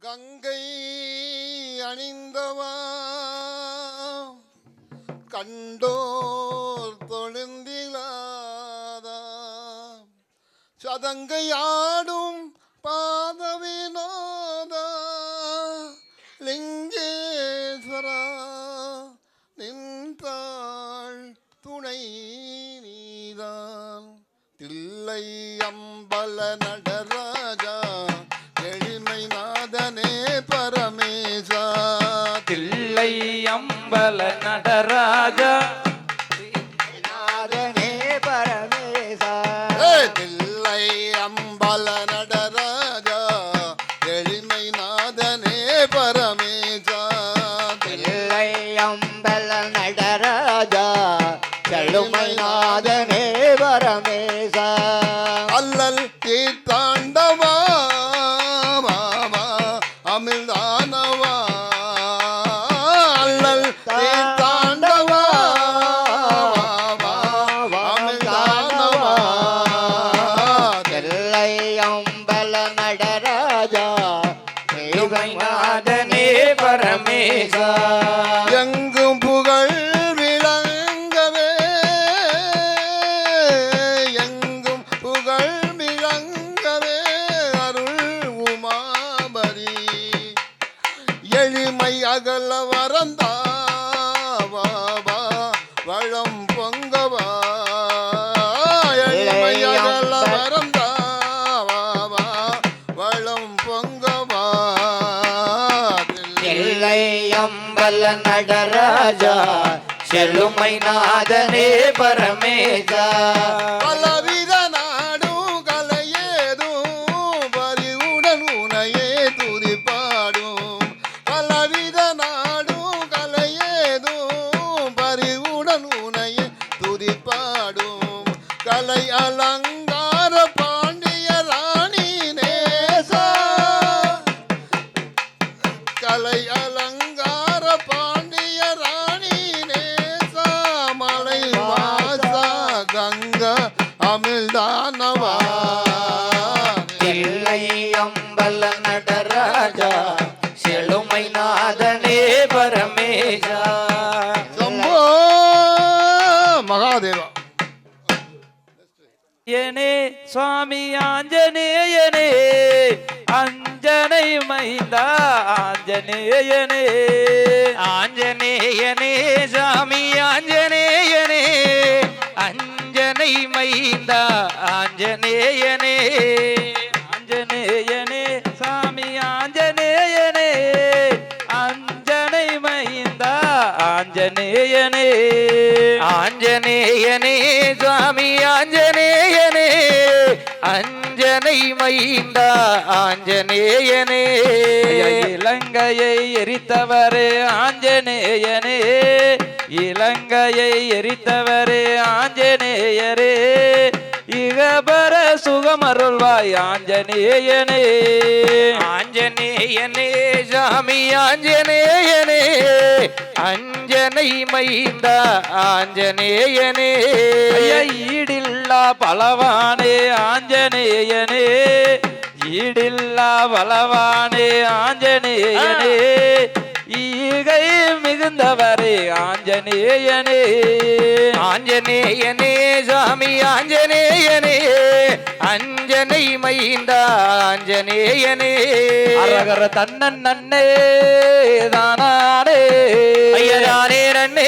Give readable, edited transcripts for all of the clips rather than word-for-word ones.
கங்கை அணிந்தவா கண்டோர் தொழுந்திலாதா சதங்கையாடும் பாதவினோதா லிங்கேஸ்வரா நின்றாள் துணை நீதான் தில்லை அம்பல நடராஜா எளிமை நாதனே பரமேசா தில்லை அம்பல நடராஜா நாதனே பரமேசா தில்லை அம்பல நடராஜா எளிமை நாதனே பரமேசா தில்லை அம்பல நடராஜா செழுமை நாதனே பரமேசா அல்லல் தீர்த்தாண்டவா மாமா அமிழ்தானவா அல்லல் தீர்த்தாண்டவா மாமா அமிழ்தானவா தில்லை அம்பல நடராஜா செழுமை நாதனே பரமேசா எங்கும் புகழ் விளங்கவே எங்கும் புகழ் விளங்கவே அருள் உமாபரி எளிமை அகல வரந்தாவா வளம் பொங்கவா எளிமை அகல வரந்தாவா வளம் பொங்கவா தில்லை அம்பல நடராஜா செழுமை நாதனே பரமேசா பலவித நாடும் கலையேதும் பரிவுடன் உனையே துதிப்பாடும் பலவித நாடும் கலையேதும் பரிவுடன் உனையே துதிப்பாடும் கலை அலங்கார பாண்டிய ராணி நேசா கலை அலங்கார பாண்டிய ராணி நேசா மலை வாசா கங்கா அமிழ்தானவா தில்லை அம்பல நடராஜா செழுமை நாதனே பரமேசா சம்போ மகாதேவா ஏனே சுவாமி ஆஞ்சநேயனே அஞ்சனை மைந்தா ஆஞ்சநேயனே ஆஞ்சநேயனே சாமி ஆஞ்சநேயனே அஞ்சனை மைந்தா ஆஞ்சநேயனே ஆஞ்சநேயனே சாமி ஆஞ்சநேயனே அஞ்சனை மைந்தா ஆஞ்சநேயனே ஆஞ்சநேயனே சுவாமி ஆஞ்சநேயனே அஞ்சனை மைந்தா ஆஞ்சநேயனே இலங்கையை எரித்தவரே ஆஞ்சநேயனே இலங்கையை எரித்தவரே ஆஞ்சநேயரே இகபர சுகமருள்வாய் ஆஞ்சநேயனே ஆஞ்சநேயனே சாமி ஆஞ்சநேயனே அஞ்சனை மைந்தா ஆஞ்சநேயனே ஈடில்லா பலவானே ஆஞ்சநேயனே ஈடில்லா பலவானே ஆஞ்சநேயனே ஈகை மிகுந்தவரே ஆஞ்சநேயனே ஆஞ்சநேயனே சாமி ஆஞ்சநேயனே அஞ்சனை மைந்தா ஆஞ்சநேயனே அரகர தன்னன் நன்னே தானானே ஐயதானே நன்னே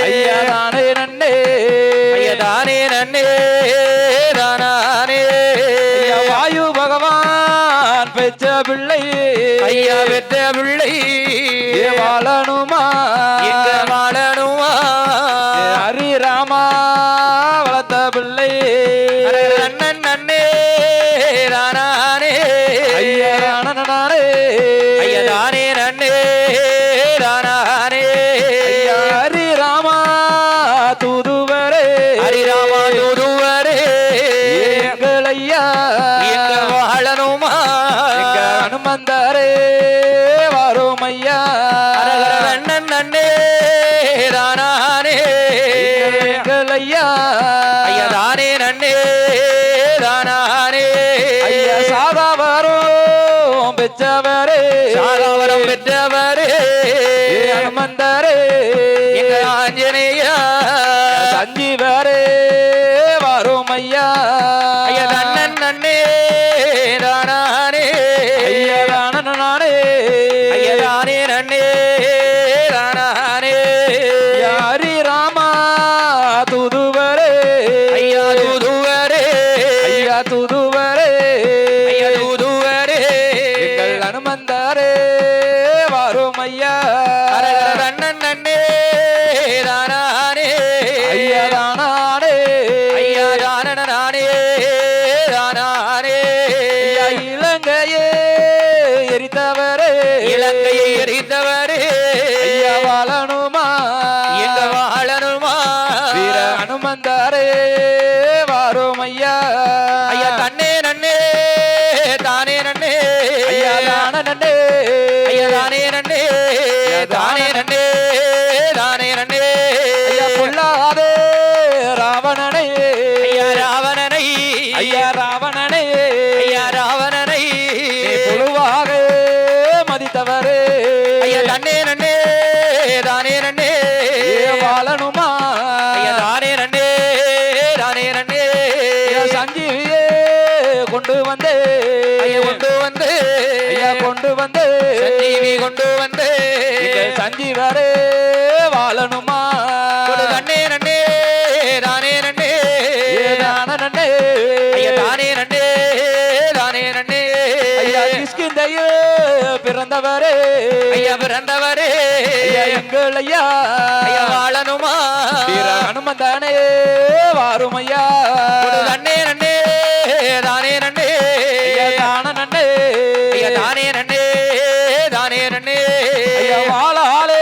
ஐயதானே நன்னே ஐயதானே நன்னே தானானே வாயு பகவான் பெற்ற பிள்ளை ஐயா பெற்ற பிள்ளை வாழணுமா எங்க வாழணுமா ஹரிராமா வளர்த்த பிள்ளை அண்ணன் நன்னே ரானே ஐயா நானே ஐயா தானே நன்னே ரானே ஹரிராமா தூதுவரே ஹரிராமா தூதுவரே எங்கள் ஐயா எங்க வாழணுமா எங்க அனுமந்தாரே வரும் ஐயா அண்ணன் நன்னே ரானே எங்கள் ஐயா ஐயா தானே நன்னே ரானே ஐயா சாதா வரும் பெற்றவரே இலங்கையே எரித்தவரே இலங்கையை எரித்தவரே ஐயா வாழணுமா எங்க வாழணுமா வீர அனுமந்தாரே வாரோம் ஐயா ஐயா தன்னே நன்னே தானே நன்னே ஐயா தான நன்னே ஐயா தானே நன்னே தானே நன்னே தானே நன்னே ஐயா பொல்லாதே ராவணனை ஐயா ராவணனை ஐயா ராவணனை ஐயா ராவணனை பொழுவாக மதித்தவரே ஐயா தன்னே நன்னே தானே நன்னே வாழணுமா ஐயா தானே நன்னே தானே நன்னே சஞ்சீவியே கொண்டு வந்தே ஐயா கொண்டு வந்து ஐயா கொண்டு வந்தே சஞ்சீவி கொண்டு வந்து சஞ்சீவரே வாழணுமா தன்னே நன்னே தானே நன்னே தான நன்னே ஐயா தானே நன்னே தானே நன்னே ஐயா கிஷ்கிந்தையே பிறந்தவரே ஐயா பிறந்தவரே ஐயா எங்கள் ஐயா ஐயா வாழணுமா வீர அனுமந்தானே வாரும் ஐயா தன்னே நன்னே தானே நன்னே ஐயா தான நன்னே ஐயா தானே நன்னே தானே நன்னே ஐயா வாழாலே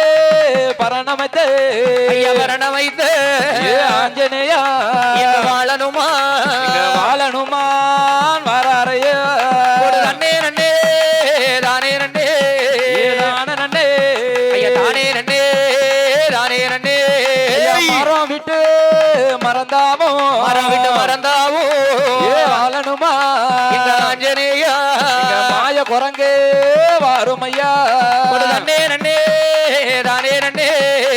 பரணமைத்தே ஐயா வரண வைத்து ஆஞ்சநேயா எங்க வாழணுமா வாழணுமான் வராரையா தன்னே நன்னே தானே நன்னே தான நன்னே ஐயா தானே நன்னே தானே நன்னே மரம் விட்டு மறந்தாமோ மரம் விட்டு மறந்தாவோ வாழணுமா எங்க ஆஞ்சநேயா மாய குரங்கே வாரும் ஐயா தன்னே நன்னே தானே நன்னே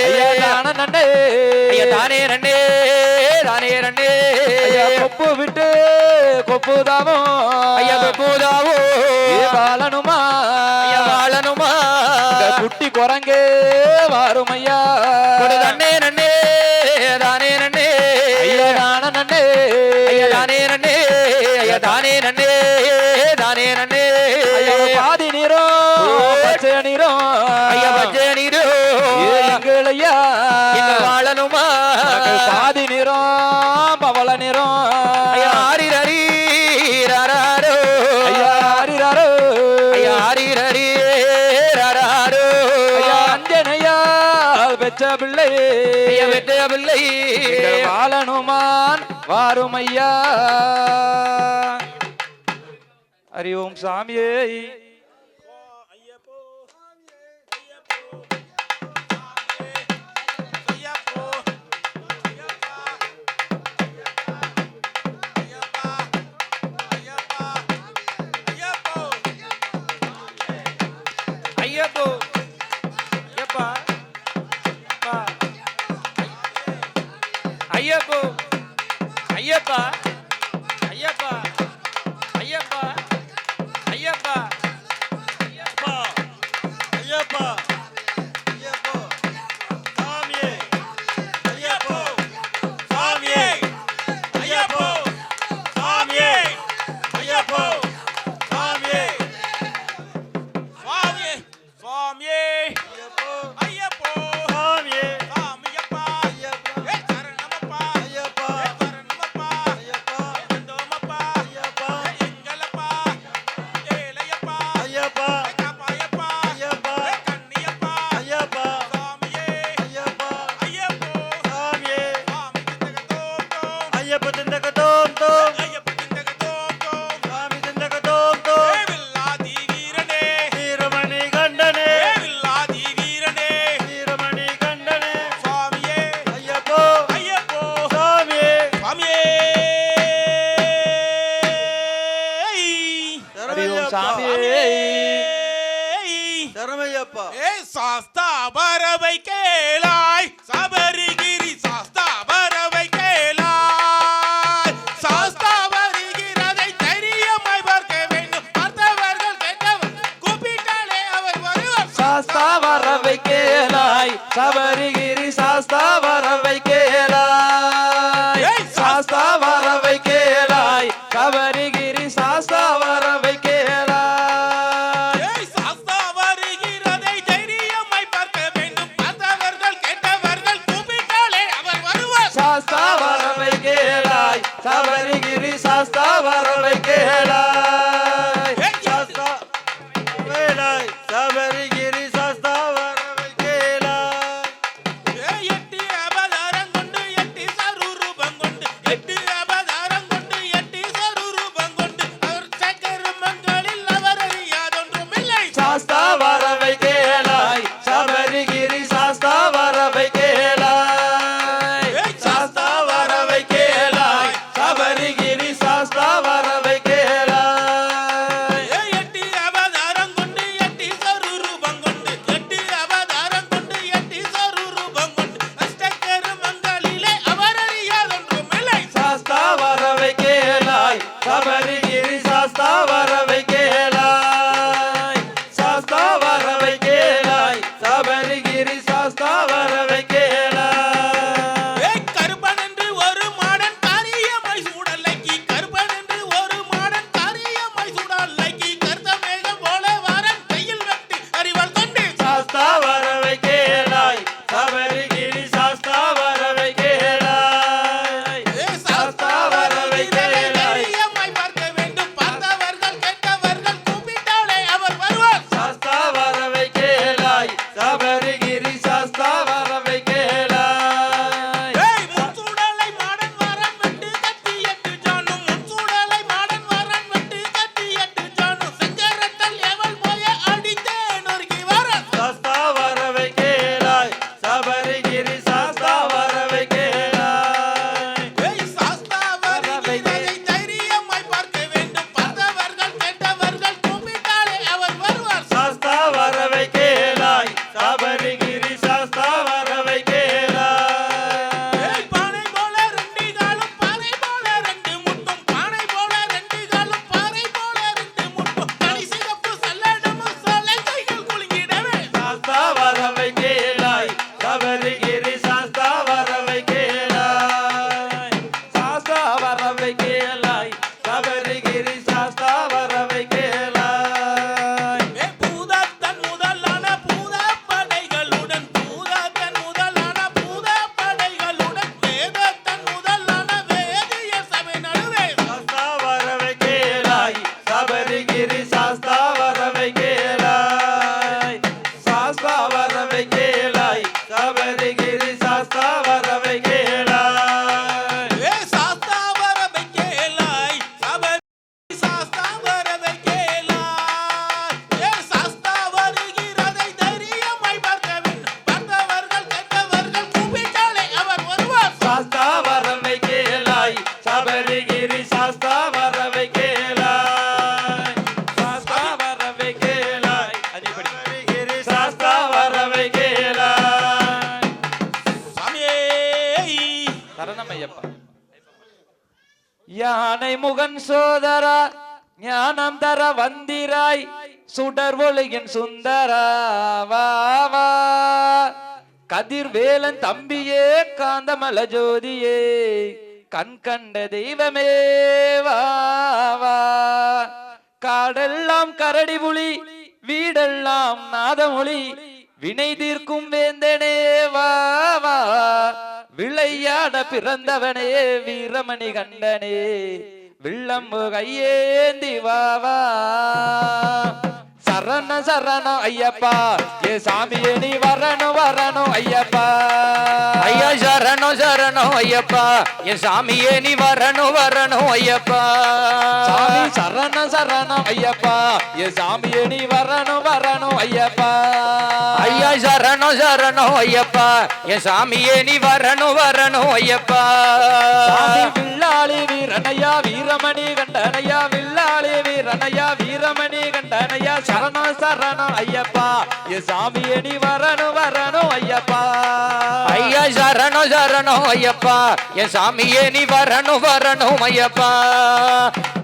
ஐயா தான நன்னே ஐயா தானே நன்னே தானே நன்னே ஐயா கொப்பு விட்டு கொப்புதாமோ ஐயா பூதாவோ வாழணுமா ஐயா வாழணுமா குட்டி குரங்கே வாரும் ஐயா தன்னே நன்னே தானே நன்னே ஐயா தான நன்னே ஐயா தானே நன்னே ஐயா தானே நன்னே தானே நன்னே ஐயா பாதி நீரும் பச்சை நீரும் ஐயா பச்சை நீரோ எங்கள் ஐயா எங்க வாழணுமா பாதி நீரும் பவள நீரும் ஐயா ஆரிரரி ராரோ ஐயா ஆரிராரோ ஐயா ஆரிரரி ராரோ ஐயா அஞ்சனையா பெற்ற பிள்ளை ஐயா வெட்ட பிள்ளை எங்கள் வாழணுமான் வாரும் ஐயா ஹரி ஓம் சாமியே ஐயப்போ ஐயப்பா ஐயப்போ ஐயப்பா ஐயப்பா ஐயப்பா ஐயப்பா ஐயப்பா ஐயப்பா ஐயப்போ சாமியே ஐயப்போ சாமியே ஐயப்போ சாமியே ஐயப்போ சாமியே சுவாமியே சுவாமியே ஐயப்போ ஐயப்போ சாமியே சாமியப்பா ஐயப்பா ஏ சரணமப்பா ஐயப்பா ஏ சரணமப்பா ஐயப்பா வந்தோமப்பா ஐயப்பா ஏ எங்களப்பா ஏலையப்பா ஐயப்பா ஏ காப்பாயப்பா ஐயப்பா ஏ கண்ணியப்பா ஐயப்பா சாமியே ஐயப்பா ஐயப்போ சாமியே சாமி திண்டக தோம் ஐயப்ப திண்டக தோம் தோம் ஐயப்ப திண்டக தோம் சாமி திண்டக தோம் தோம் ஏ வில்லாதி வீரனே வீரமணி கண்டனே ஏ வில்லாதி வீரனே வீரமணி கண்டனே சுவாமியே ஐயப்போ ஐயப்போ சாமியே சுவாமியே ஹரி ஓம் சாமியே சரமையப்பா ஏ சாஸ்தா பறவை கேளாய் சபரிகிரி சாஸ்தா பறவை கேளாய் சாஸ்தா வருகிறதை தெரியாமல் பார்க்க வேண்டும் பார்த்தவர்கள் கேட்டவர் கூப்பிட்டாலே அவர் வருவார் சாஸ்தா வரவை கேளாய் சபரிகிரி சாஸ்தா வரவை கேளாய் சாஸ்தா வரவை கேளாய் சபரிகிரி சாஸ்தா வரவை கேளாய் ஏய் சாஸ்தா வருகிறதை தெரியாமல் பார்க்க வேண்டும் பார்த்தவர்கள் கேட்டவர்கள் கூப்பிட்டாலே அவர் வருவார் சாஸ்தா வரவை கேளாய் சபரிகிரி சாஸ்தா வரவை கேளாய் யானை முகன் சோதரா ஞானம் தர வந்திராய் சுடர் ஒளியின் சுந்தரா வா வா கதிர்வேலன் தம்பியே காந்தமல ஜோதியே கண் கண்ட தெய்வமே வா வா காடெல்லாம் கரடி புலி வீடெல்லாம் நாதமொழி வினை தீர்க்கும் வேந்தனே வா வா விளையாட பிறந்தவனே வீரமணி கண்டனே வில்லம்பு கையேந்தி வா வா சரண சரண ஐயப்பா ஏ சாமியே நீ வரணும் வரணும் ஐயப்பா ஐயா சரணம் சரணம் ஐயப்பா என் சாமியே நீ வரணும் வரணும் ஐயப்பா சாமி சரண சரணம் ஐயப்பா ஏ சாமியே நீ வரணும் வரணும் ஐயப்பா ஐயா சரணம் சரணம் ஐயப்பா என் சாமியே நீ வரணும் வரணும் ஐயப்பா சாமி வில்லாளி வீரனையா வீரமணி கண்டனையா வில்லாளி வீரனையா வீரமணி கண்டனையா சரணம் சரணம் ஐயப்பா ஏ சாமியே நீ வரணும் வரணும் ஐயப்பா ஐயா சரணம் சரணம் ஐயப்பா என் சாமியே நீ வரணும் வரணும் ஐயப்பா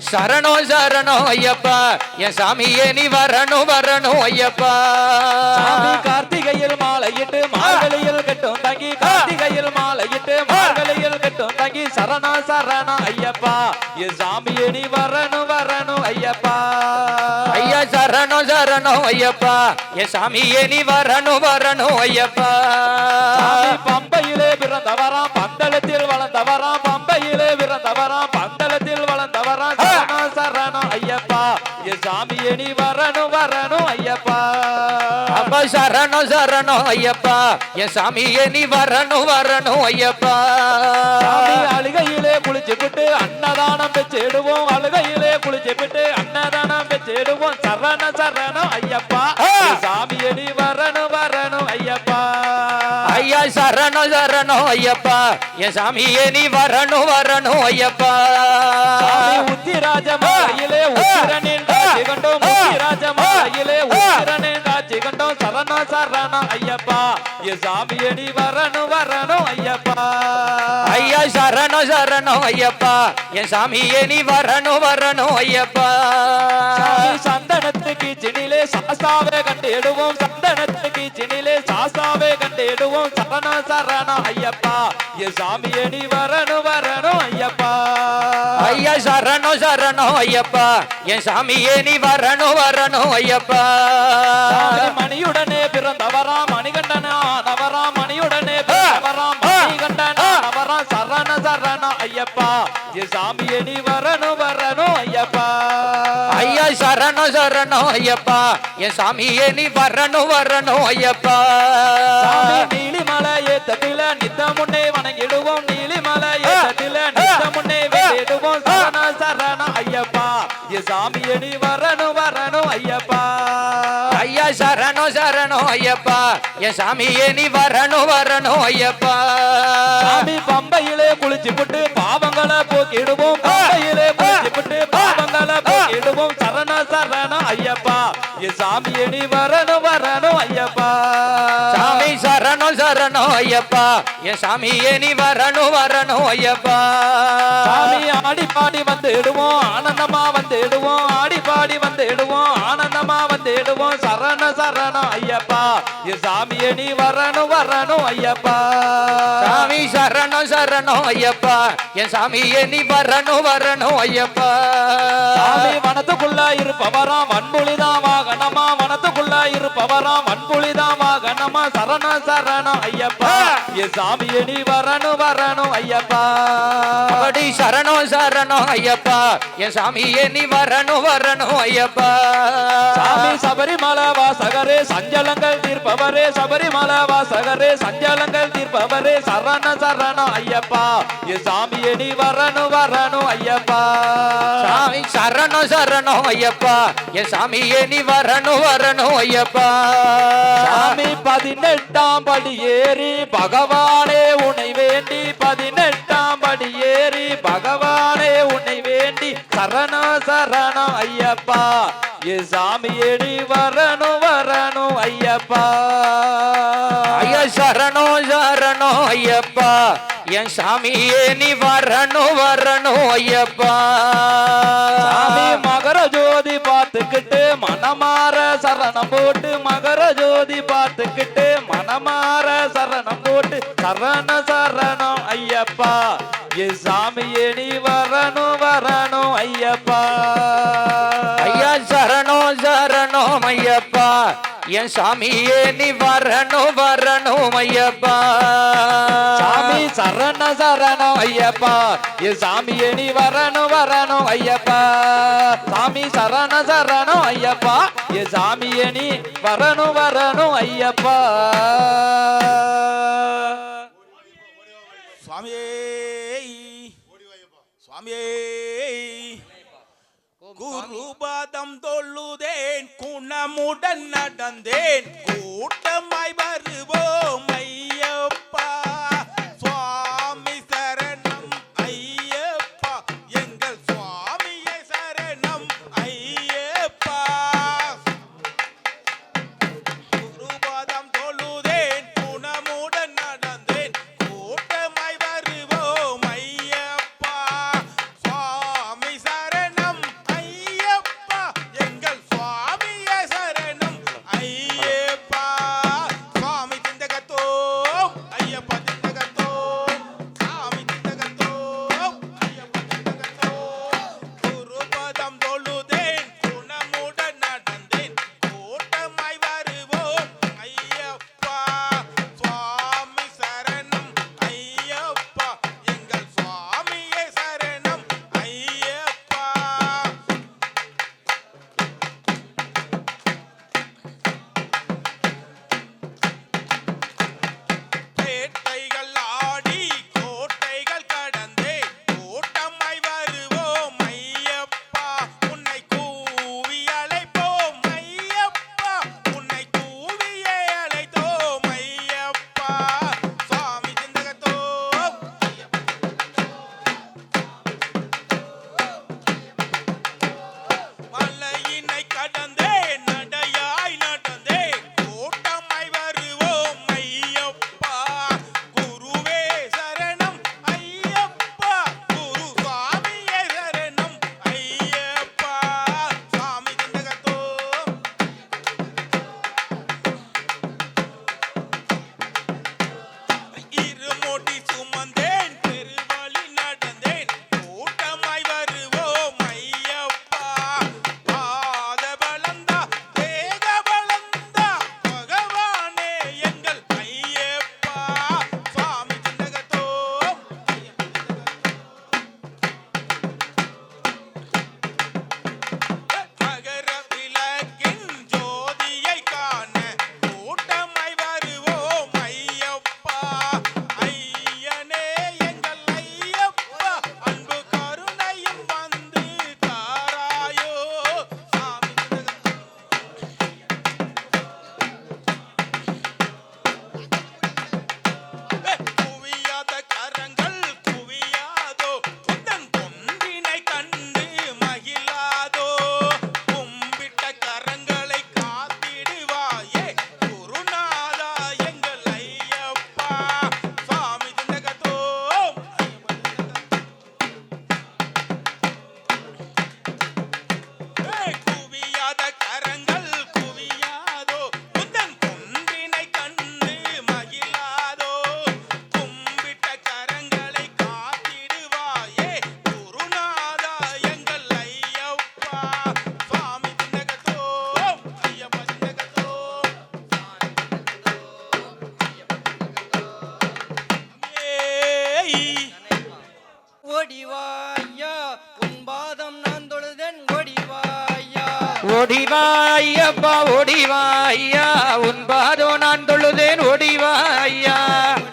சரணம் சரணம் ஐயப்பா என் சாமியே நீ வரணும் வரணும் ஐயப்பா சாமி கார்த்திகையில் மாலையிட்டு மார்கழியில் கட்டும் தங்கி கார்த்திகையில் மாலையிட்டு மார்கழியில் கட்டும் தங்கி சரண சரண ஐயப்பா ஏ சாமியே நீ வரணும் வரணும் ஐயப்பா ஐயா சரணம் சரணம் ஐயப்பா என் சாமியே நீ வரணும் வரணும் ஐயப்பா சாமி பம்பையிலே பிறந்தவராம் பந்தளத்தில் வளர்ந்தவராம் பம்பையிலே பிறந்தவராம் பந்தளத்தில் வளர்ந்தவராம் சரண சரண ஐயப்பா ஏ சாமியே நீ வரணும் வரணும் ஐயப்பா அப்பா சரணம் சரணம் ஐயப்பா என் சாமியே நீ வரணும் வரணும் ஐயப்பா சாமி அழுகையிலே குளிச்சுக்கிட்டு அன்னதானம் பெற்றிடுவோம் அழுகையிலே குளிச்சுக்கிட்டு அன்னதானம் பெற்றிடுவோம் சரண சரணம் ஐயப்பா சாமியே நீ வரணும் வரணும் ஐயப்பா ஐயா சரணம் சரணம் ஐயப்பா என் சாமியே நீ வரணும் வரணும் ஐயப்பா சாமி உத்திராஜ மாலையிலே உத்திரனின் காட்சி கண்டோம் உத்திராஜ மாலையிலே உத்திரனின் காட்சி கண்டோம் சரண சரண ஐயப்பா ஏ சாமியே நீ வரணும் வரணும் ஐயப்பா ஐயா சரணம் சரணம் ஐயப்பா என் சாமியே நீ வரணும் வரணும் ஐயப்பா சாமி சந்தனத்துக்கு சினிலே சாசாவே கண்டிடுவோம் சந்தனத்துக்கு சினிலே சாசாவே கண்டிடுவோம் சரண சரண ஐயப்பா ஏ சாமியே நீ வரணும் வரணும் ஐயப்பா ஐயா சரணம் சரணம் ஐயப்பா என் சாமியே நீ வரணும் வரணும் ஐயப்பா சாமி மணியுடனே பிறந்தவராம் மணிகண்டனானவராம் மணியுடனே பிறந்தவராம் மணிகண்டனானவராம் சரண சரண ஐயப்பா ஏ சாமியே நீ வரணும் வரணும் ஐயப்பா ஐயா சரணம் சரணம் ஐயப்பா என் சாமியே நீ வரணும் வரணும் ஐயப்பா சாமி நீலிமலை ஏத்தத்தில நித்த முன்னே வணங்கிடுவோம் நீலிமலை ஏத்தத்தில நித்த முன்னே வேண்டிடுவோம் சரண சரண ஐயப்பா ஏ சாமியே நீ வரணும் வரணும் ஐயப்பா ஐயா சரணம் சரணம் ஐயப்பா என் சாமியே நீ வரணும் வரணும் ஐயப்பா சாமி பம்பையிலே குளிச்சு புட்டு பாவங்களை போக்கிடுவோம் பம்பையிலே குளிச்சு புட்டு பாவங்களை போக்கிடுவோம் சரண சரண ஐயப்பா ஏ சாமியே நீ வரணும் வரணும் ஐயப்பா சாமி சரணம் சரணம் ஐயப்பா என் சாமியே நீ வரணும் வரணும் ஐயப்பா சாமி ஆடி பாடி வந்துடுவோம் ஆனந்தமா வந்துடுவோம் ஆடி பாடி வந்துடுவோம் ஆனந்தமா வந்துடுவோம் சரண சரண ஐயப்பா ஏ சாமியே நீ வரணும் வரணும் ஐயப்பா சாமி சரணம் சரணம் ஐயப்பா என் சாமியே நீ வரணும் வரணும் ஐயப்பா சாமி வனத்துக்குள்ள இருப்பவராம் வன்புலிதான் வாகனமா வனத்துக்குள்ள இருப்பவராம் வன்புலிதான் வாகனமா சரண சரண ஐயப்பா ஏ சாமியே நீ வரணும் வரணும் ஐயப்பா அப்படி சரணம் சரணம் ஐயப்பா என் சாமியே நீ வரணும் வரணும் ஐயப்பா சாமி சபரிமலை வாசகரே சஞ்சலங்கள் தீர்ப்பவரே சபரிமலை வாசகரே சஞ்சலங்கள் தீர்ப்பவரே சரண சரண ஐயப்பா ஏ சாமியே நீ வரணும் வரணும் ஐயப்பா சாமி சரணம் சரணம் ஐயப்பா என் சாமியே நீ வரணும் வரணும் ஐயப்பா சாமி 18ஆம் படி ஏறி பகவானே உன்னை வேண்டி 18ஆம் படி ஏறி பகவானே உன்னை வேண்டி சரண சரண ஐயப்பா ஏ சாமியே நீ வரணும் வரணும் ஐயப்பா ஐயா சரணம் சரணம் சரணம் ஐயப்பா என் சாமியே நீ வரணும் வரணும் ஐயப்பா சாமி மகர ஜோதி பார்த்துக்கிட்டு மனமாற சரணம் போட்டு மகர ஜோதி பார்த்துக்கிட்டு மனமாற சரணம் போட்டு சரண சரணம் ஐயப்பா என் சாமியே நீ வரணும் வரணும் ஐயப்பா ஐயா சரணம் சரணம் ஐயப்பா என் சாமியே நீ வரணும் வரணும் ஐயப்பா சாமி சரண சரணம் ஐயப்பா என் சாமியே நீ வரணும் வரணும் ஐயப்பா சாமி சரண சரணம் ஐயப்பா என் சாமியே நீ வரணும் வரணும் ஐயப்பா சுவாமியே சுவாமியே குருபாதம் தொழுதேன் குணமுடன் நடந்தேன் கூட்டமாய் வருவோம் ஐயப்பா சுவாமி சரணம் ஐயப்பா எங்கள் சுவாமியே சரணம் ஐயப்பா குருபாதம் தொழுதேன் குணமுடன் நடந்தேன் கூட்டமாய் வருவோம் ஐயப்பா சுவாமி சரணம் ஐயப்பா எங்கள் சுவாமியே சரணம் ஐயப்பா சுவாமி திண்டகத்தோ ஐயப்பா திண்டகத்தோ சாமி திண்டகத்தோ ஐயப்பா திண்டகத்தோ குருபதம் தொழுதேன் குணமுடன் நடந்தேன் கூட்டமாய் வருவோம் ஐயப்பா சுவாமி சரணம் ஐயப்பா எங்கள் சுவாமியே சரணம் ஐயப்பா பேட்டைகள் ஆடி கோட்டைகள் கடந்தே கூட்டமாய் வருவோம் ஐயப்பா உன்னை கூவி அழைப்போம் ஐயப்பா உன்னை கூவியே அழைத்தோம் ஐயப்பா சுவாமி திண்டகத்தோ மலையினை கடந்தே நடையாய் நடந்தே கூட்டமாய் வருவோம் ஐயப்பா குருவே சரணம் ஐயப்பா குரு சுவாமியே சரணம் ஐயப்பா சுவாமி திண்டகத்தோ இருமுடி சுமந்தேன் பெருவழி நடந்தேன் கூட்டமாய் வருவோம் ஐயப்பா பாத பலந்தா தேக பலந்தா பகவானே எங்கள் ஐயப்பா சுவாமி திண்டகத்தோ மகர விளக்கின் ஜோதியை காண கூட்டமாய் வருவோம் ஐயப்பா ஐயனே எங்கள் ஐயப்பா அன்பு கருணையும் வந்து தாராயோ சாமி திண்டகத்தோ குவியாத கரங்கள் குவியாதோ உந்தன் கொன்றினை கண்டு மகிழாதோ கும்பிட்ட கரங்களை காத்திடுவாயே குருநாதா எங்கள் ஐயப்பா சுவாமி திண்டகத்தோ குவியாத கரங்கள் குவியாதோ உந்தன் கொன்றினை கண்டு மகிழாதோ கும்பிட்ட கரங்களை காத்திடுவாயே குருநாதா எங்கள் ஐயப்பா சுவாமி திண்டகத்தோ ஐயப்பா திண்டகத்தோ ஓடிவாயா உன் பாதம் நான் தொழுதேன் ஓடிவாயா ஓடிவாயப்பா ஓடிவாயா உன் பாதோ நான் தொழுதேன் ஓடிவாயா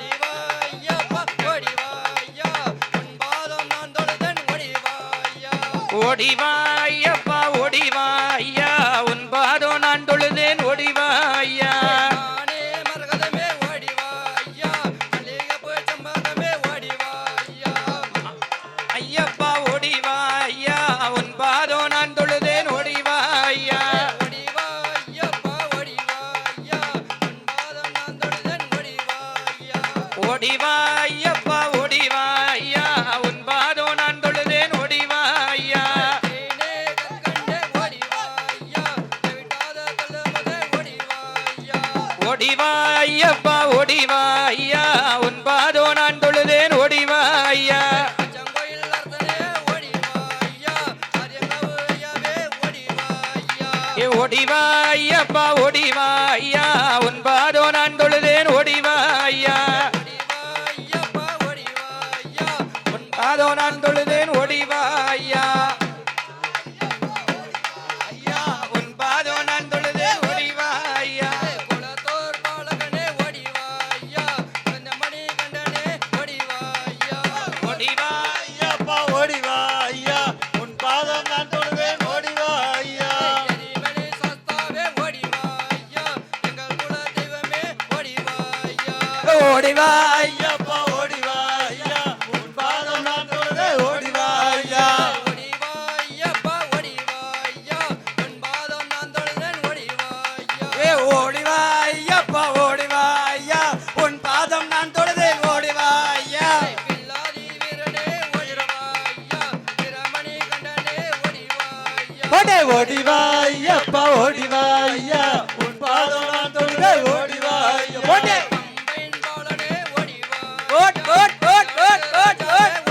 ஓடிவாயாப்பா ஓடிவாயா உன் பாதம் நான் தொழுதேன் ஓடிவாயா ஓடிவாயப்பா ஓடிவாயா உன் பாதோ நான் தொழுதேன் ஓடிவாயா நானே மரகதமே ஓடிவாயா மல்லிகைப்பூ செம்பகமே ஓடிவாயா ஐயப்பா ஓடிவாயா உன் பாதோ நான் தொழுதேன் ஓடிவாயா ஓடிவாயாப்பா ஓடிவாயா உன் பாதம் நான் தொழுதேன் ஓடிவாயா ஓடிவா ஐயப்பா ஓடிவா ஐயா உன் பாதோ நான் தொழுதேன் ஓடிவா ஐயா அச்சங்கோயில் அர்த்தனே ஓடிவா ஐயா அரியங்காவு ஐயாவே ஓடிவா ஐயா ஏ ஓடிவா ஐயப்பா ஓடிவா ஐயா உன் பாதோ நான் தொழுதேன் ஓடிவா ஐயா ஓடிவா ஐயப்பா ஓடிவா ஐயா உன் பாதோ நான் தொழுதேன் ஓடிவா ஐயா ஐயா உன் பாதோ நான் தொழுதேன் ஓடிவா ஐயா குலத்தோர் பாலகனே ஓடிவா ஐயா கந்தமணி கண்டனே ஓடிவா ஐயா ஓடிவா ஐயப்பா ஓடிவா ஐயா உன் பாதம் நான் தொழுவேன் ஓடிவா ஐயா எரிமலை சாஸ்தாவே ஓடிவா ஐயா எங்கள் குல தெய்வமே ஓடிவா ஐயா ஓடிவா ஐயப்பா ஓடிவா ஐயா உன் பாதம் நான் தொழுவேன் ஓடிவா ஐயா ஓடிவா ஐயப்பா ஓடிவா ஐயா உன் பாதம் நான் தொழுதேன் ஓடிவா ஐயா ஏ ஓடிவா ஐயப்பா ஓடிவா ஐயா உன் பாதம் நான் தொழுதேன் ஓடிவா ஐயா பில்லாதி வீரனே ஓடிவா ஐயா பிரமணி கண்டனே ஓடிவா ஐயா ஓடிவா ஐயப்பா ஓடிவா ஐயா உன் பாதம் நான் தொழுவேன் ஓடிவா ஐயா பம்பையின் பாலனே ஓடிவா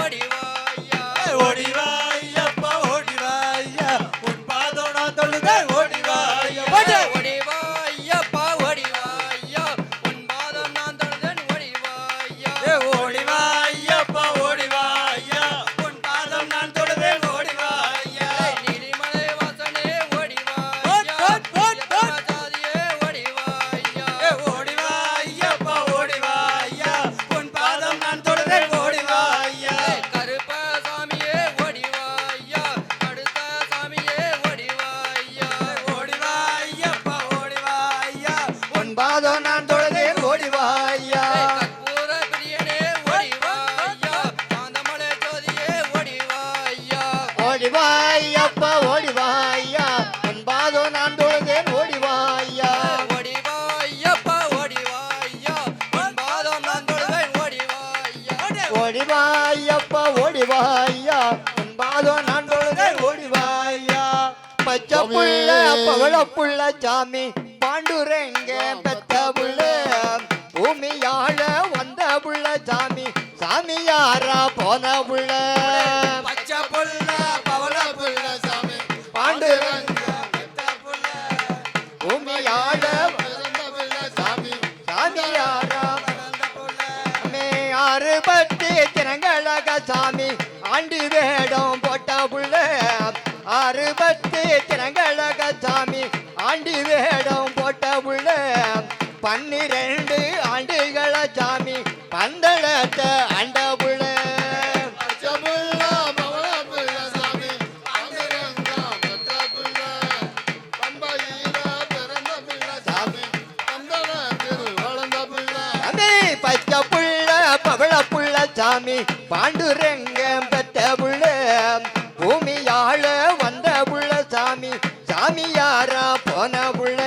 ஓடிவா ஐயா ஓடிவா ஐயப்பா ஓடிவா ஐயா உன் பாதம் நான் தொழுவேன் ஓடிவா ஐயா ஓடிவா ஐயப்பா ஓடிவா ஐயா உன் பாதம் நான் தொழுதேன் ஓடிவா ஐயா ஓடிவா ஐயப்பா ஓடிவா ஐயா உன் பாதம் நான் தொழுவேன் ஓடிவா ஐயா நீலிமலை வாசனே ஓடிவா ஐயா எத்தமஜாதியே ஓடிவா ஐயா ஓடிவா ஐயப்பா ஓடிவா ஐயா உன் பாதம் நான் தொழுவேன் ஓடிவா ஐயா கருப்ப சாமியே ஓடிவா ஐயா அடுத்த சாமியே ஓடிவா ஐயா ஓடிவா ஐயப்பா ஓடிவா ஐயா உன் பாதம் நான் தொழுவேன் ஓடிவா ஐயா கற்பூர பிரியனே ஓடிவா ஐயா காந்தமலை ஜோதியே ஓடிவா ஐயா ஓடிவா ஐயப்பா ஓடிவா ஐயா உன் பாதம் நான் தொழுவேன் ஓடிவா ஐயா ஓடிவா ஐயப்பா ஓடிவா ஐயா உன் பாதம் நான் தொழுவேன் ஓடிவா ஐயா ஓடிவா ஐயப்பா ஓடிவா ஐயா உன் பாதம் நான் தொழுவேன் ஓடிவா ஐயா பச்சை புள்ள பவள புள்ள சாமி பாண்டுரங்க பெத்த புள்ள பூமியாழ வந்த புள்ள சாமி சாமியாரா போன புள்ள பச்சை புள்ள பவள புள்ள சாமி பாண்டுரங்க பெத்த புள்ள பூமியாழ வந்த புள்ள சாமி சாமியாரா ஆறு பத்து தினங்கழக சாமி ஆண்டி வேடம் போட்ட புள்ள ஆறு பத்து தினங்கழக சாமி ஆண்டி வேடம் போட்ட புள்ள 12 ஆண்டுகள சாமி பந்தளத்தை ஆண்ட புள்ள பச்சை புள்ள பவள புள்ள சாமி பாண்டுரங்கம் பெத்த புள்ள பூமியாழ வந்த புள்ள சாமி சாமியாரா போன புள்ள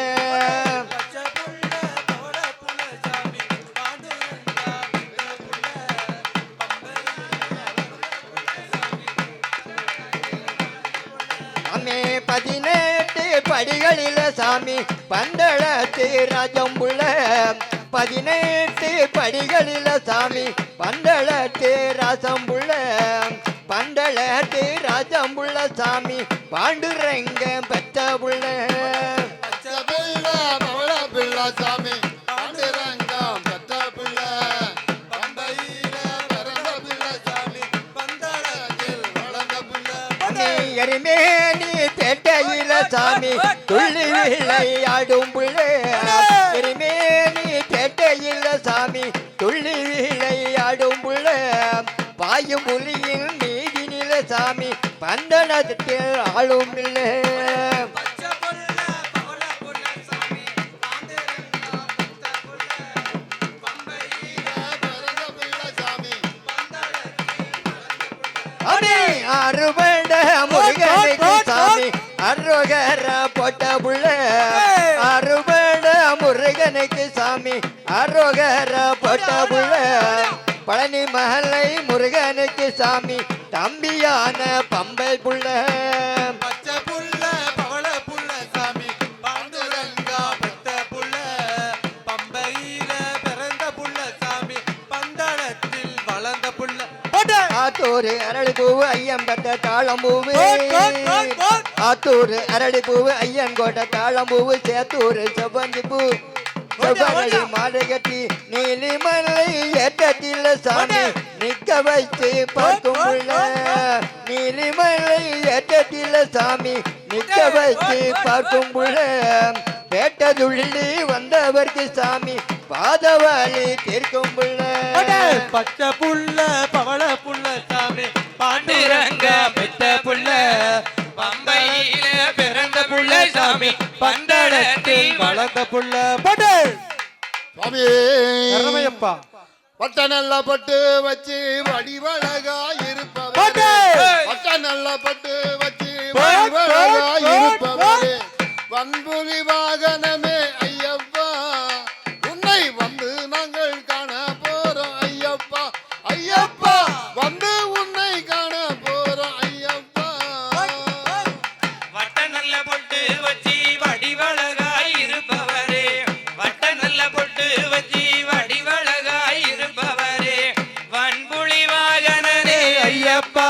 சாமி 18 படிகளில சாமி பந்தளத்து ராஜம்புள்ள 18 படிகளில சாமி பந்தளத்து ராசம்புள்ள பந்தளத்து ராஜம்புள்ள சாமி பாண்டுரங்கம் பெத்த புள்ள சாமி பாண்டுரங்கம் பெத்த பிள்ளை பம்பையில பிறந்த பிள்ளை சாமி பந்தளத்தில் வளர்ந்த பிள்ளை எரிமேனி பேட்டையில சாமி துள்ளி விளையாடும் புள்ளே எரிமேனி பேட்டையில சாமி துள்ளி விளையாடும் புள்ளே பாயும் புலியின் மீதினில சாமி பந்தனத்தில் ஆளும் இல்லை பிறந்த பிள்ளை சாமி அறுபட முருகனுக்கு சாமி அருகர போட்ட புள்ள அறுபட முருகனுக்கு சாமி அருகர போட்ட புள்ள பழனி மலை முருகனுக்கு சாமி தம்பியான பம்பை புள்ள பச்சை புள்ள பவள புள்ள சாமி பாண்டுரங்கா பெத்த புள்ள பம்பையில ஆத்தூர் அரளி பூவு ஐயம் பெற்ற தாழம்பூவு ஆத்தூர் அரளி பூவு ஐயன் கோட்டை தாழம்பூவு சேத்தூர் செவ்வந்தி பூ செவ்வரளி மாலை கட்டி நீலிமலை ஏற்றத்தில் சாமி நிக்க வைத்து பார்க்கும் புள்ள நீலிமலை ஏற்றத்தில் சாமி நிக்க வைத்து பார்க்கும் புள்ள பேட்டதுள்ளி வந்தவர்க்கு சாமி பாதவாளி தீர்க்கும் புள்ள பச்சை புள்ள பவள புள்ள சாமி பாண்டுரங்க பெத்த புள்ள பம்பையில பிறந்த புள்ள சாமி பந்தளத்தில் வளர்ந்த புள்ள பட்டு சுவாமி சரணமையப்பா பட்ட நல்ல பட்டு வச்சு வடிவழகா இருப்பவரே பட்டு! பட்ட நல்ல பட்டு வச்சு வடிவழகா இருப்பவரே வன்புலி வாகனமே ஐயப்பா உன்னை வந்து நாங்கள் காண போறோம் ஐயப்பா ஐயப்பா வந்து உன்னை காண போறோம் ஐயப்பா வட்ட நல்ல பொட்டு வச்சி வடிவழகாய் இருப்பவரே வட்ட நல்ல பொட்டு வச்சி வடிவழகாய் இருப்பவரே வன்புலி வாகனனே ஐயப்பா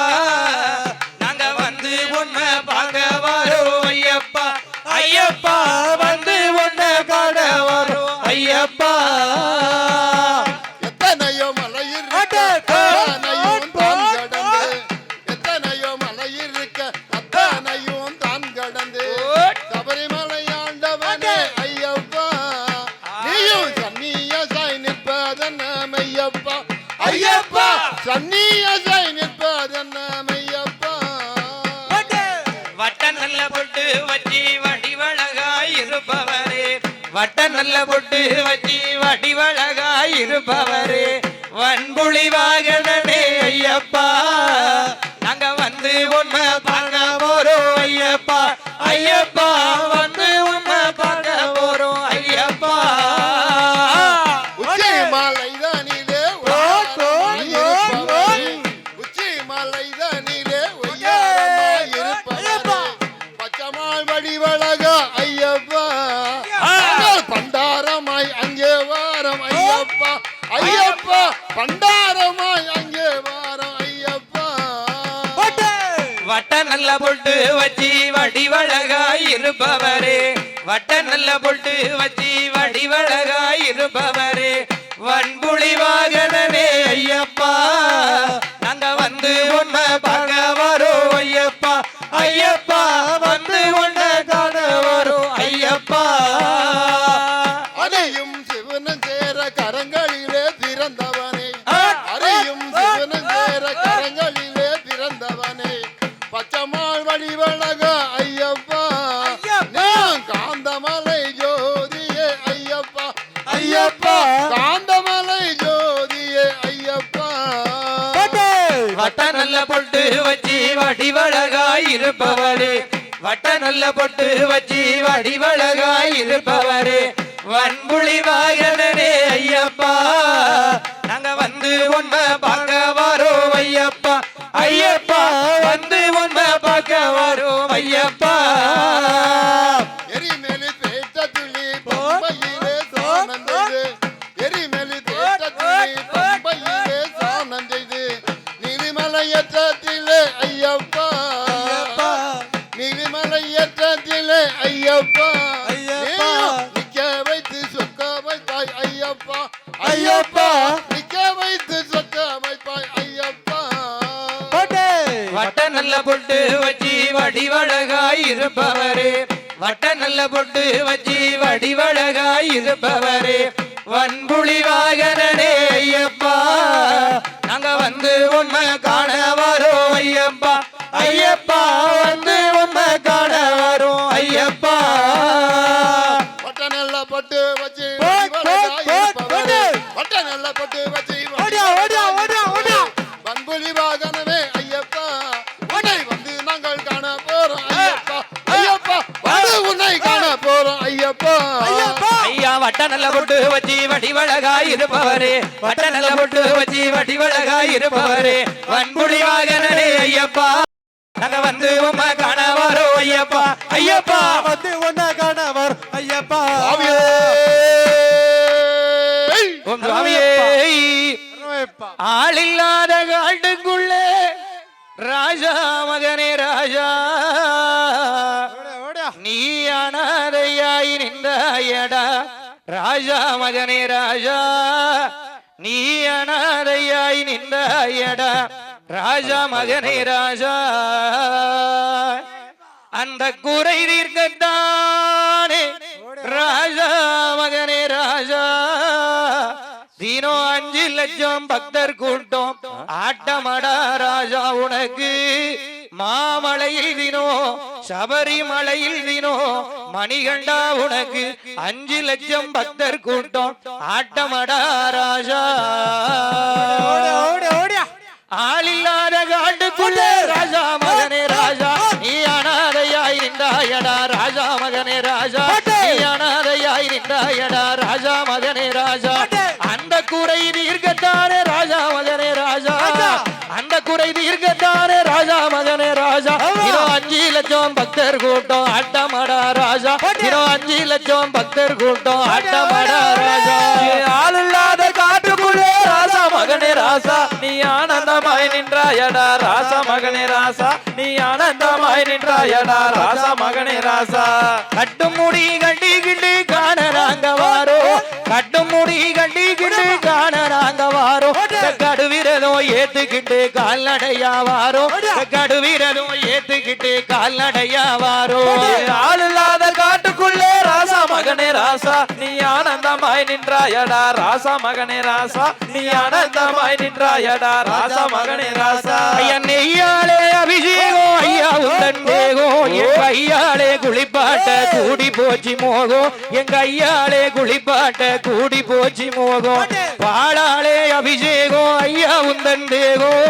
நாங்க வந்து உன்னை பார்க்க வரோம் ஐயப்பா ஐயப்பா வந்து உன்னை காண வரோம் ஐயப்பா எத்தனையோ மலையில் இருக்க அத்தனையும் தான் கடந்து எத்தனையோ மலையில் இருக்க அத்தனையும் தான் கடந்து சபரிமலை ஆண்டவனே ஐயப்பா நீயும் சன்னியசாய் நிற்பதன் மெய்யப்பா ஐயப்பா சன்னியசாய் நிற்பதன் மெய்யப்பா வட்ட நல்ல பொட்டு வச்சி வடிவழகாய் இருப்பவரே வட்ட நல்ல பொட்டு வச்சி வடிவழகாய் இருப்பவரே வன்புலி வாகனனே ஐயப்பா நாங்க வந்து உன்னை பார்க்க போறோம் ஐயப்பா ஐயப்பா வந்து உன்னை பார்க்க போறோம் ஐயப்பா உச்சி மலைதனிலே ஒய்யாரமாய் இருப்பவரே உச்சி மலைதனிலே ஒய்யாரமாய் இருப்பவரே பச்சமால் வடிவழகா ஐயப்பா நாங்கள் பண்டாரமாய் அங்கே வாரம் ஐயப்பா ஐயப்பா பண்டாரமாய் அங்கே வாரம் ஐயப்பா வட்ட நல்ல பொட்டு வச்சி வடிவழகாய் இருப்பவரே வட்ட நல்ல பொட்டு வச்சி வடிவழகாய் இருப்பவரே வன்புலி வாகனனே ஐயப்பா நாங்க வந்து உன்னை பார்க்க வரோம் ஐயப்பா ஐயப்பா வந்து உன்னை காண வரோம் ஐயப்பா அதையும் சிவனும் சேர கரங்களிலே பிறந்தவனே அதையும் சிவனும் சேர கரங்களிலே பிறந்தவனே பச்சமாள் வடிவழகா ஐயப்பா நான் காந்தமலை ஜோதியே ஐயப்பா ஐயப்பா காந்தமலை ஜோதியே ஐயப்பா வட்ட நல்ல பொட்டு வச்சி வடிவழகாய் இருப்பவரே வட்ட நல்ல பொட்டு வச்சி வடிவழகாய் இருப்பவரே வன்புலி வாகனனே ஐயப்பா நாங்க வந்து உன்னை பார்க்க வரோம் ஐயப்பா ஐயப்பா வந்து உன்னை பார்க்க வரோம் ஐயப்பா எரிமேலி பேட்ட துளி பம்பையிலே சானம் செய்து எரிமேலி பேட்ட துளி பம்பையிலே சானம் செய்து நீலிமலையற்றத்திலே ஐயப்பா நீலிமலையற்றத்திலே ஐயப்பா நீயும் நிக்க வைத்து சொக்க வைப்பாய் ஐயப்பா ஐயப்பா நிக்க வைத்து சொக்க வைப்பாய் ஐயப்பா வட்ட நல்ல பொட்டு வச்சி வடிவழகாய் இருப்பவரே வட்ட நல்ல பொட்டு வச்சி வடிவழகாய் இருப்பவரே வன்புலி வாகனனே ஐயப்பா நாங்க வந்து உன்னை காண வரோம் ஐயப்பா ஐயப்பா வந்து உன்னை காண வரோம் ஐயப்பா வட்ட நல்ல பட்டு வச்சு வடிவழகாய் இருப்பவரே வட்ட நல்ல பட்டு வச்சு வன்புலி வாகனமே ஐயப்பா உன்னை வந்து நாங்கள் காண போறோம் ஐயப்பா ஐயப்பா வந்து உன்னை காண போறோம் ஐயப்பா ஐயா வட்ட நல்ல பொட்டு வச்சி வடிவழகாய் இருப்பவரே வட்ட நல்ல பொட்டு வச்சி வடிவழகாய் இருப்பவரே வன்புலி வாகனனே ஐயப்பா நாங்க வந்து உம்மை காண வரோம் ஐயப்பா ஐயப்பா வந்து ஒன்ன காணவர் ஐயப்பா சாமியே! ஓம் சுவாமியே சரணமையப்பா ஆளில்லாத காட்டுக்குள்ளே ராஜா மகனே ராஜா நீ அனாதையாய் நின்றாயடா ராஜா மகனே ராஜா நீ அனாதையாய் நின்றாயடா ராஜா மகனே ராஜா அந்த குறை தீர்க்கத்தானே ராஜா மகனே ராஜா தினம் 5 லட்சம் பக்தர் கூட்டம் ஆட்டமடா ராஜா உனக்கு மாமலையில் தினோ சபரிமலையில் தினோ மணிகண்டா உனக்கு 5 லட்சம் பக்தர் கூட்டம் ஆட்டமடா ராஜா ஆளில்லாத காட்டுக்குள்ளே ராஜா மகனே ராஜா நீ அனாதையாய் நின்றாயடா ராஜா மகனே ராஜா நீ அனாதையாய் நின்றாயடா ராஜா மகனே ராஜா அந்த குறை தீர்க்கத்தானே ராஜா மகனே ராஜா அந்த குறை தீர்க்கத்தானே ராஜா மகனே ராஜா இன்னும் 5 லட்சம் பக்தர் கூட்டம் ஆட்டமடா ராஜா இன்னும் 5 லட்சம் பக்தர் கூட்டம் ஆட்டமடா ராஜா ஆள் இல்லாத காட்டுக்குள்ளே ராசா மகனே ராசா நீ ஆனந்தமாய் நின்றாயடா ராசா மகனே ராசா நீ ஆனந்தமாய் நின்றாயடா ராசா மகனே ராசா கட்டும் முடி கட்டிக்கிட்டு காண நாங்க வாரோ கட்டும் முடி கட்டிக்கிட்டு காண நாங்க வாரோ கடுவிரதம் ஏத்துக்கிட்டு கால்நடையா வாரோ கடுவிரதம் ஏத்துக்கிட்டு கால்நடையா வாரோ ஆள் இல்லாத காட்டுக்குள்ளே ராசா மகனே ராசா நீ ஆனந்தமாய் நின்றாயடா ராசா மகனே ராசா நீ ஆனந்தமாய் நின்றாயடா ராசா மகனே ராசா ஐயா நெய்யாலே அபிஷேகம் ஐயா உந்தன் தேகம் எங்க ஐயாலே குளிப்பாட்ட கூடி போச்சு மோகம் எங்க ஐயாலே குளிப்பாட்ட கூடி போச்சு மோகம் பாலாலே அபிஷேகம் ஐயா உந்தன் தேகம்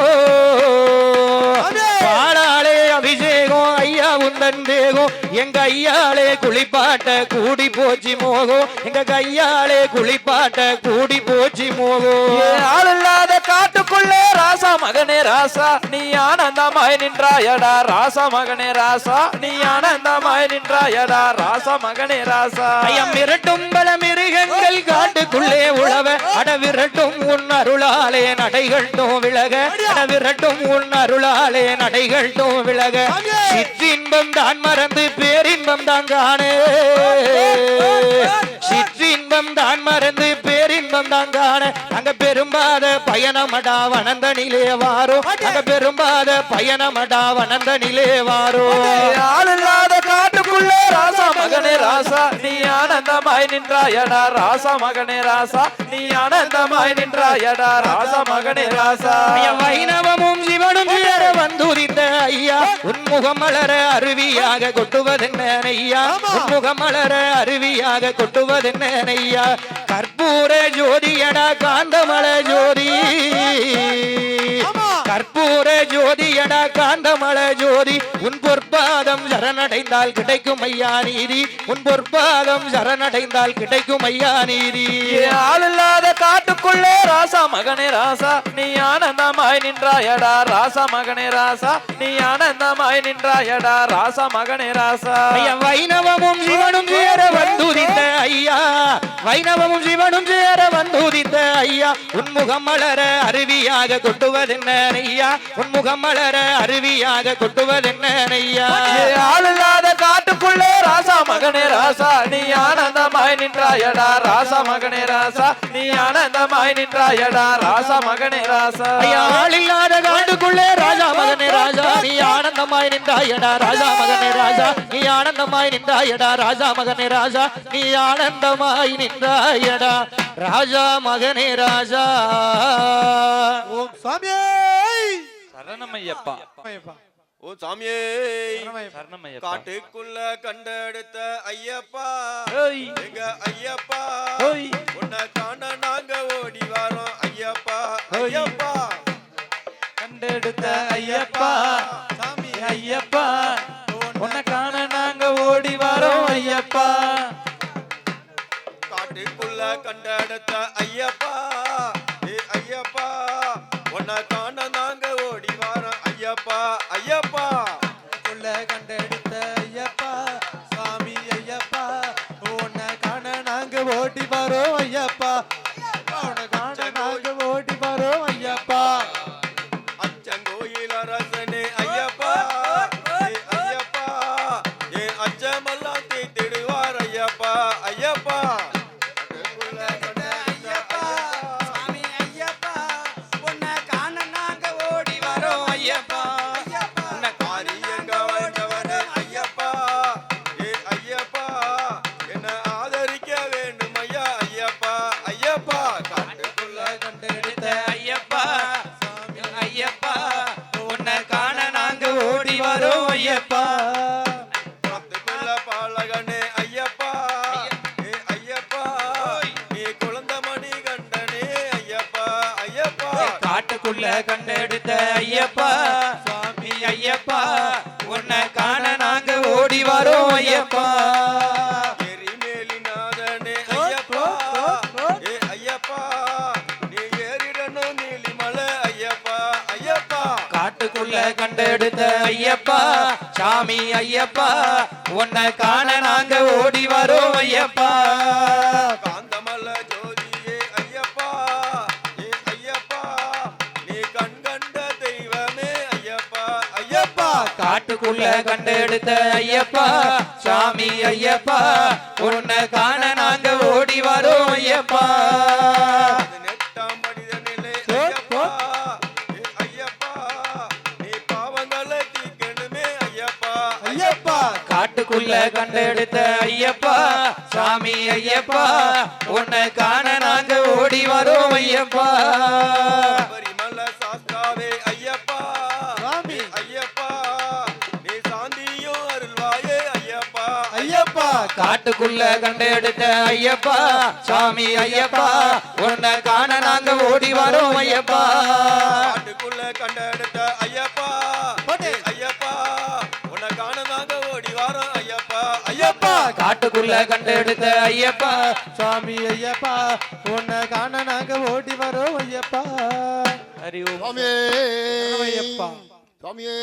பாலாலே அபிஷேகம் ஐயா உந்தன் தேகம் எங்க ஐயாலே குளிப்பாட்ட கூடி போச்சு மோகம் எங்க கையாலே குளிப்பாட்ட கூடி போச்சு மோகம் ஆள் இல்லாத காட்டுக்குள்ளே ராசா மகனே ராசா நீ ஆனந்தமாய் நின்றாயடா ராசா மகனே ராசா நீ ஆனந்தமாய் நின்றாயடா ராசா மகனே ராசா ஐயம் விரட்டும் பல மிருகங்கள் காட்டுக்குள்ளே உழவ அட விரட்டும் உன் அருளாலே நடைகள்ட்டும் விலக அட விரட்டும் உன் அருளாலே நடைகள்ட்டும் விலக சிற்றின்பம் தான் மறந்து பேரின்பம் தான் காணே சிற்றின்பம் தான் மறந்து பேரின்பம் தான் காண அங்க பெரும்பாத பயணமடா வனந்தனிலே வாரோ அங்க பெரும்பாத பயணமடா வனந்தனிலே வாரோ ஆள் இல்லாத காட்டுக்குள்ளே ராசா மகனே ராசா நீ ஆனந்தமாய் நின்றாயடா ராசா மகனே ராசா நீ ஆனந்தமாய் நின்றாயடா ராசா மகனே ராசா வைணவமும் சிவனும் சேர வந்துதித்த ஐயா உன்முகம் மலர அருவியாக கொட்டுவதென்ன ஐயா உன்முகம் மலர அருவியாக கொட்டுவதென்ன ஐயா கற்பூர ஜோதியடா காந்தமல ஜோதி கற்பூர ஜோதியடா காந்தமல ஜோதி உன் பொற்பாதம் சரணடைந்தால் கிடைக்கும் ஐயா நீதி உன் பொற்பாதம் சரணடைந்தால் கிடைக்கும் ஐயா நீதி ஆள் இல்லாத காட்டுக்குள்ளே ராசா மகனே ராசா நீ ஆனந்தமாய் நின்றாயடா ராசா மகனே ராசா நீ ஆனந்தமாய் நின்றாயடா ராசா மகனே ராசா ஐயா வைணவமும் சிவனும் சேர வந்துதித்த ஐயா வைணவமும் சிவனும் சேர வந்துதித்த ஐயா உன்முகம் மலர அருவியாக கொட்டுவதென்ன ஐயா உன்முகம் மலர அருவியாக கொட்டுவதென்ன ஐயா ஆள் இல்லாத காட்டுக்குள்ளே ராசா மகனே ராசா நீ ஆனந்தமாய் நின்றாயடா ராசா மகனே ராசா நீ ஆனந்தமாய் நின்றாயடா ராசா மகனே ராசா ஐயா ஆளில்லாத காட்டுக்குள்ளே ராஜா மகனே ராஜா நீ ஆனந்தமாய் நின்றாயடா ராஜா மகனே ராஜா நீ ஆனந்தமாய் நின்றாயடா ராஜா மகனே ராஜா நீ ஆனந்தமாய் நின்றாயடா ராஜா மகனே ராஜா ஓம் சாமியே சரணமையப்பா ஓ சாமியே சரணமையப்பா காட்டுக்குள்ள கண்டெடுத்த ஐயப்பா ஏய் எங்க ஐயப்பா ஓய் உன்னை காண நாங்க ஓடி வரோம் ஐயப்பா ஐயப்பா கண்டெடுத்த ஐயப்பா சாமி ஐயப்பா உன்னை காண நாங்க ஓடி வரோம் ஐயப்பா காட்டுக்குள்ள கண்டெடுத்த ஐயப்பா ஏ ஐயப்பா உன்னை காண நாங்க ஓடி வரோம் ஐயப்பா ஐயப்பா உள்ள கண்டெடுத்த ஐயப்பா சாமி ஐயப்பா உன்னை காண நாங்க ஓடி வரோம் ஐயப்பா உன்னை காண நாங்க ஓடி வரோம் ஐயப்பா அச்சங்கோயில் அரசனே காட்டுக்குள்ள கண்டெடுத்த ஐயப்பா சுவாமி ஐயப்பா உன்னை காண நாங்க ஓடி வரோம் ஐயப்பா எரிமேலிநாதனே ஐயப்பா ஏ ஐயப்பா நீ ஏறிடணும் நீலிமலை ஐயப்பா ஐயப்பா காட்டுக்குள்ள கண்டெடுத்த ஐயப்பா சாமி ஐயப்பா உன்னை காண நாங்க ஓடி வரோம் ஐயப்பா காந்தமல்ல ஜோதியே ஐயப்பா ஏ ஐயப்பா நீ கண்கண்ட தெய்வமே ஐயப்பா ஐயப்பா காட்டுக்குள்ள கண்டெடுத்த ஐயப்பா சாமி ஐயப்பா உன்னை காண நாங்க ஓடி வரோம் ஐயப்பா 18ஆம் மனிதனிலே ஐயப்பா ஏ ஐயப்பா நீ பாவங்களை தீர்க்கணுமே ஐயப்பா ஐயப்பா காட்டுக்குள்ள கண்டெடுத்த ஐயப்பா சாமி ஐயப்பா உன்னை காண நாங்க ஓடி வரோம் ஐயப்பா பரிமள சாஸ்தாவே ஐயப்பா சாமி ஐயப்பா நீ சாந்தியும் அருள்வாயே ஐயப்பா ஐயப்பா காட்டுக்குள்ள கண்டெடுத்த ஐயப்பா சாமி ஐயப்பா உன்னை காண நாங்க ஓடி வரோம் ஐயப்பா காட்டுக்குள்ள கண்டெடுத்த ஐயப்பா ஐயப்பா உன்னை காண நாங்க ஓடி வரோம் ஐயப்பா ஐயப்பா காட்டுக்குள்ள கண்டெடுத்த ஐயப்பா சாமி ஐயப்பா உன்னை காண நாங்க ஓடி வரோம் ஐயப்பா ஹரி ஓம் சுவாமியே ஐயப்பா சுவாமியே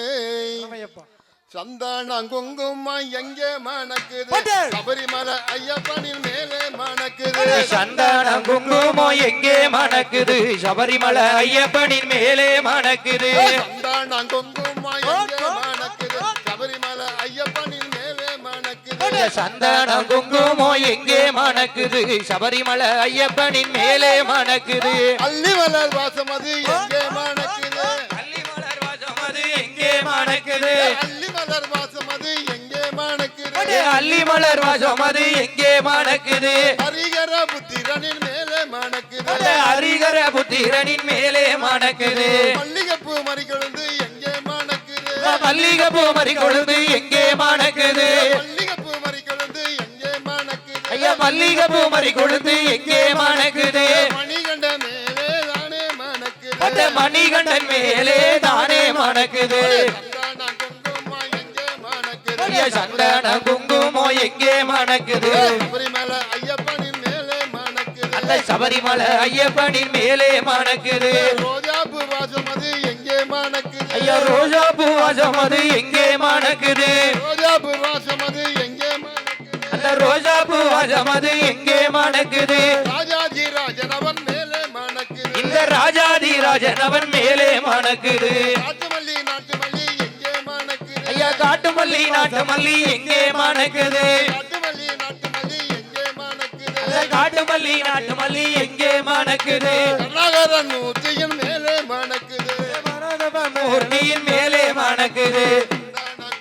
ஐயப்பா சந்தானம் குங்குமம் எங்கே மணக்குது போட்டு. சபரிமலை ஐயப்பனின் மேலே மணக்குது சந்தானம் குங்குமம் எங்கே மணக்குது சபரிமலை ஐயப்பனின் மேலே மணக்குது சந்தானம் குங்குமம் எங்கே மணக்குது சபரிமலை ஐயப்பனின் மேலே மணக்குது சந்தானம் குங்குமம் எங்கே மணக்குது சபரிமலை ஐயப்பனின் மேலே மணக்குது அள்ளி மலர் வாசம் அது எங்கே மணக்குது அள்ளி மலர் வாசம் அது எங்கே மணக்குது அள்ளி மலர் வாசம் அது எங்கே மணக்குது அள்ளி மலர் வாசம் அது எங்கே மணக்குது ஹரிகர புத்திரனின் மேலே மணக்குது ஹரிகர புத்திரனின் மேலே மணக்குது மல்லிகைப்பூ மறிக்கொழுந்து எங்கே மணக்குது மல்லிகைப்பூ மறி கொழுந்து எங்கே மணக்குது மல்லிகைப்பூ மறிக்கொழுந்து எங்கே மணக்குது ஐயா மல்லிகைப்பூ மறி கொழுந்து எங்கே மணக்குது மணிகண்ட மேலே தானே மணக்குது அந்த மணிகண்டன் மேலே தானே மணக்குது சந்தானம் குங்குமம் எங்கே மணக்குது ஐயா சந்தன குங்குமம் எங்கே மணக்குது சபரிமலை ஐயப்பனின் மேலே மணக்குது அந்த சபரிமலை ஐயப்பனின் மேலே மணக்குது ரோஜாப்பூ வாசம் அது எங்கே மணக்குது ஐயா ரோஜா பூ வாசம் அது எங்கே மணக்குது ரோஜாப்பூ வாசம் அது எங்கே மணக்குது அந்த ரோஜா பூ வாசம் அது எங்கே மணக்குது ராஜாஜி ராஜனவன் மேலே மணக்குது இந்த ராஜாதி ராஜன் அவன் மேலே மணக்குது நாட்டு மல்லி எங்கே மணக்குது ஐயா காட்டு மல்லி நாட்டு மல்லி எங்கே மணக்குது நாட்டு மல்லி எங்கே மணக்குது அந்த காட்டு மல்லி நாட்டு மல்லி எங்கே மணக்குது கருணாகரன் ஊத்தியின் மேலே மணக்குது மூர்த்தியின் மேலே மணக்குது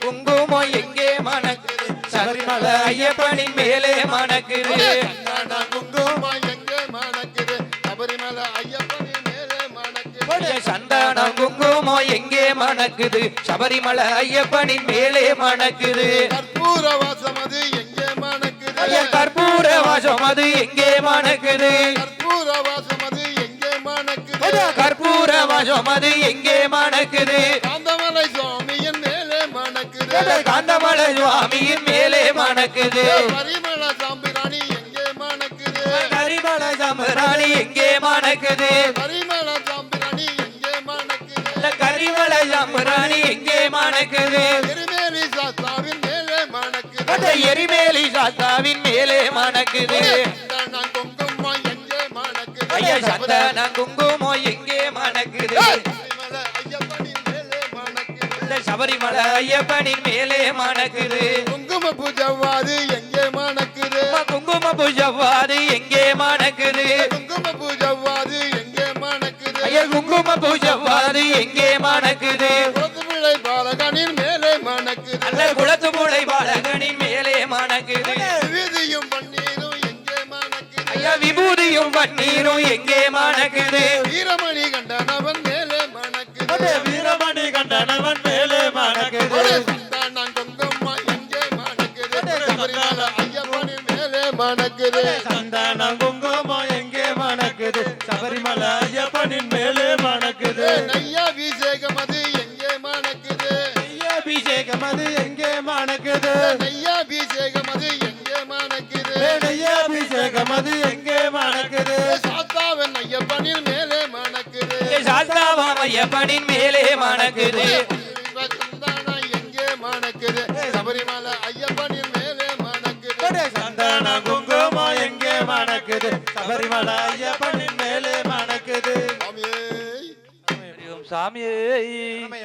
குங்குமம் எங்கே மணக்குது சபரிமலை ஐயப்பனின் மேலே மணக்குது சந்தானம் குங்குமம் எங்கே மணக்குது சபரிமலை ஐயப்பனின் மேலே மணக்குது ஐயா, சந்தனம் குங்குமம் எங்கே மணக்குது சபரிமலை ஐயப்பனின் மேலே மணக்குது கற்பூர வாசம் அது எங்கே மணக்குது ஐயா கற்பூர வாசம் அது எங்கே மணக்குது கற்பூர வாசம் அது எங்கே மணக்குது கற்பூர வாசம் அது எங்கே மணக்குது காந்தமலை சுவாமியின் மேலே மணக்குது காந்தமலை சுவாமியின் மேலே மணக்குது பரிமள சாம்பிராணி எங்கே மணக்குது கரிமல சம்பராணி எங்கே மணக்குது பரிமள சாம்பிராணி எங்கே மணக்குது இந்த கரிமல சம்பராணி எங்கே மணக்குது திருமேலி சாஸ்தாவின் மேலே மணக்குது அந்த எரிமேலி சாத்தாவின் மேலே மணக்குது சந்தானம் குங்குமம் எங்கே மணக்குது ஐயா சந்தன குங்குமம் எங்கே மணக்குது பரிமள ஐயப்பனின் மேலே மணக்குது இந்த சபரிமலை ஐயப்பனின் மேலே மணக்குது குங்கும பூஜவாது எங்கே மணக்குது குங்கும பூஜவாது எங்கே மணக்குது குங்கும பூஜவாது எங்கே மணக்குது ஐயா குங்கும பூஜவாது எங்கே மணக்குது குலத்துப்பிள்ளை பாலகனின் மேலே மணக்குது அந்த குளத்து மூளை பாலகனின் மேலே மணக்குது விதியும் பன்னீரும் எங்கே மணக்குது ஐயா விபூதியும் பன்னீரும் எங்கே மணக்குது வீரமணி கண்டனவன் மேலே மணக்குது வீரமணி கண்டனவன் மேலே மணக்குது சந்தானம் குங்குமம் எங்கே மணக்குது சபரிமலை ஐயப்பனின் மேலே மணக்குது சந்தனம் குங்குமம் எங்கே மணக்குது சபரிமலை ஐயப்பனின் மேலே மணக்குது நெய்யாபிஷேகம் அது எங்கே மணக்குது அபிஷேகம் அது எங்கே மணக்குது நெய்யாபிஷேகம் அது எங்கே மணக்குது அபிஷேகம் அது எங்கே மணக்குது சாத்தாவன் ஐயப்பனின் மேலே மணக்குது சாஸ்தாவாம் ஐயப்பனின் மேலே மணக்குது சந்தானம் எங்கே மணக்குது சபரிமலை ஐயப்பனின் மேலே மணக்குது சந்தன குங்குமம் எங்கே மணக்குது சபரிமலை ஐயப்பனின் மேலே மணக்குது சாமியே சாமியே